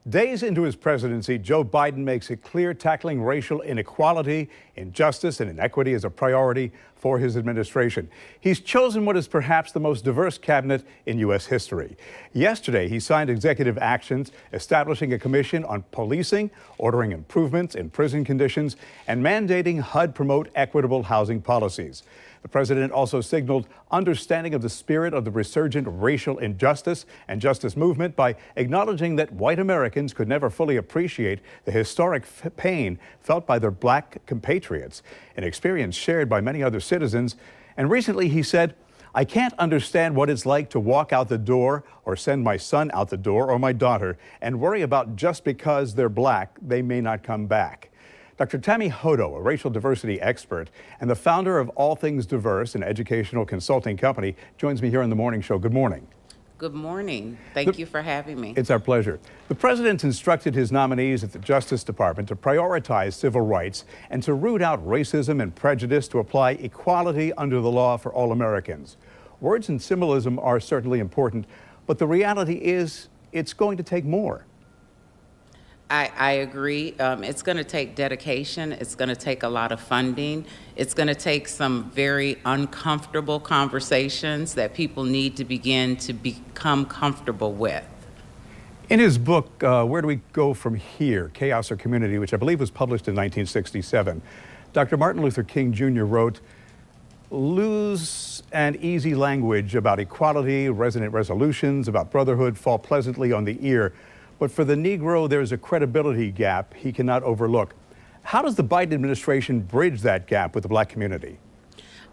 Days into his presidency, Joe Biden makes it clear tackling racial inequality, injustice, and inequity is a priority for his administration. He's chosen what is perhaps the most diverse cabinet in U.S. history. Yesterday, he signed executive actions establishing a commission on policing, ordering improvements in prison conditions, and mandating HUD promote equitable housing policies. The president also signaled understanding of the spirit of the resurgent racial injustice and justice movement by acknowledging that white Americans could never fully appreciate the historic pain felt by their black compatriots, an experience shared by many other citizens. And recently he said, "I can't understand what it's like to walk out the door or send my son out the door or my daughter and worry about just because they're black, they may not come back." Dr. Tammy Hodo, a racial diversity expert and the founder of All Things Diverse, an educational consulting company, joins me here on The Morning Show. Good morning. Good morning. Thank you for having me. It's our pleasure. The president instructed his nominees at the Justice Department to prioritize civil rights and to root out racism and prejudice to apply equality under the law for all Americans. Words and symbolism are certainly important, but the reality is it's going to take more. I agree. It's going to take dedication. It's going to take a lot of funding. It's going to take some very uncomfortable conversations that people need to begin to become comfortable with. In his book, Where Do We Go From Here? Chaos or Community, which I believe was published in 1967, Dr. Martin Luther King Jr. wrote, "Loose and easy language about equality, resonant resolutions about brotherhood fall pleasantly on the ear. But for the Negro, there's a credibility gap he cannot overlook." How does the Biden administration bridge that gap with the black community?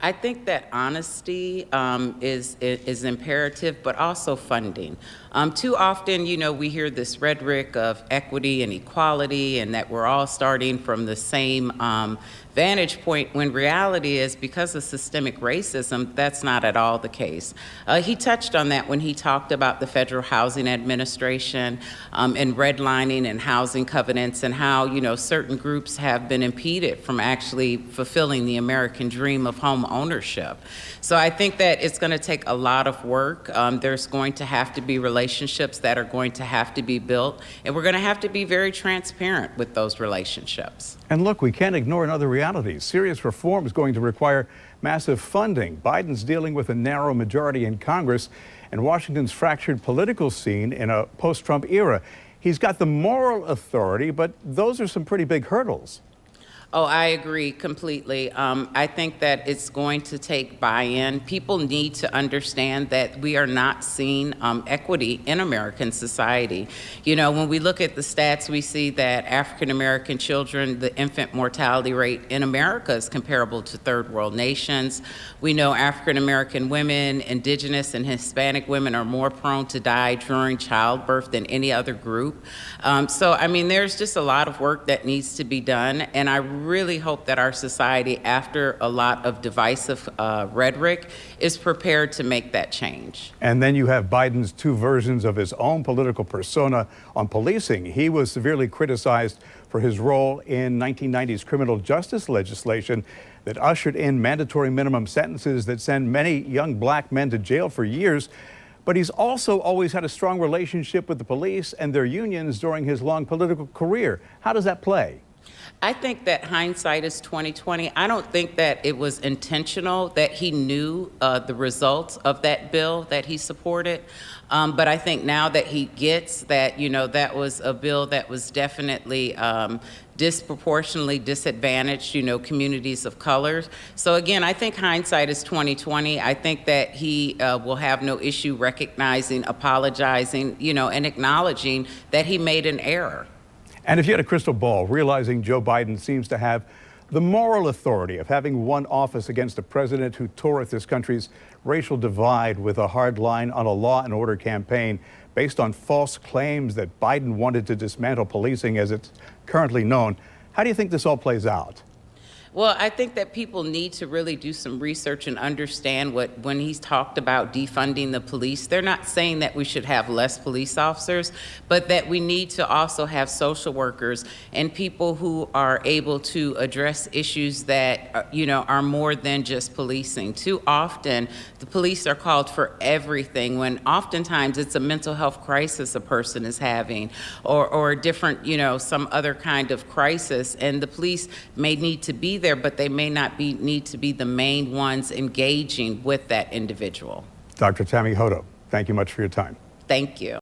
I think that honesty is imperative, but also funding. Too often, we hear this rhetoric of equity and equality and that we're all starting from the same vantage point, when reality is, because of systemic racism, that's not at all the case. He touched on that when he talked about the Federal Housing Administration and redlining and housing covenants and how, certain groups have been impeded from actually fulfilling the American dream of home ownership. So I think that it's going to take a lot of work. There's going to have to be relationships that are going to have to be built, and we're going to have to be very transparent with those relationships. And look, we can't ignore another reality. Serious reform is going to require massive funding. Biden's dealing with a narrow majority in Congress and Washington's fractured political scene in a post-Trump era. He's got the moral authority, but those are some pretty big hurdles. Oh, I agree completely. I think that it's going to take buy-in. People need to understand that we are not seeing equity in American society. When we look at the stats, we see that African American children, the infant mortality rate in America is comparable to third world nations. We know African American women, indigenous and Hispanic women are more prone to die during childbirth than any other group. There's just a lot of work that needs to be done, and I really hope that our society, after a lot of divisive rhetoric, is prepared to make that change. And then you have Biden's two versions of his own political persona on policing. He was severely criticized for his role in 1990s criminal justice legislation that ushered in mandatory minimum sentences that send many young black men to jail for years. But he's also always had a strong relationship with the police and their unions during his long political career. How does that play? I think that hindsight is 20/20. I don't think that it was intentional that he knew the results of that bill that he supported. But I think now that he gets that, that was a bill that was definitely disproportionately disadvantaged, communities of color. So again, I think hindsight is 20/20. I think that he will have no issue recognizing, apologizing, and acknowledging that he made an error. And if you had a crystal ball, realizing Joe Biden seems to have the moral authority of having won office against a president who tore at this country's racial divide with a hard line on a law and order campaign based on false claims that Biden wanted to dismantle policing as it's currently known, how do you think this all plays out? Well, I think that people need to really do some research and understand when he's talked about defunding the police, they're not saying that we should have less police officers, but that we need to also have social workers and people who are able to address issues that, are more than just policing. Too often, the police are called for everything when oftentimes it's a mental health crisis a person is having or a different, some other kind of crisis. And the police may need to be there, but they may not need to be the main ones engaging with that individual. Dr. Tammy Hodo, thank you much for your time. Thank you.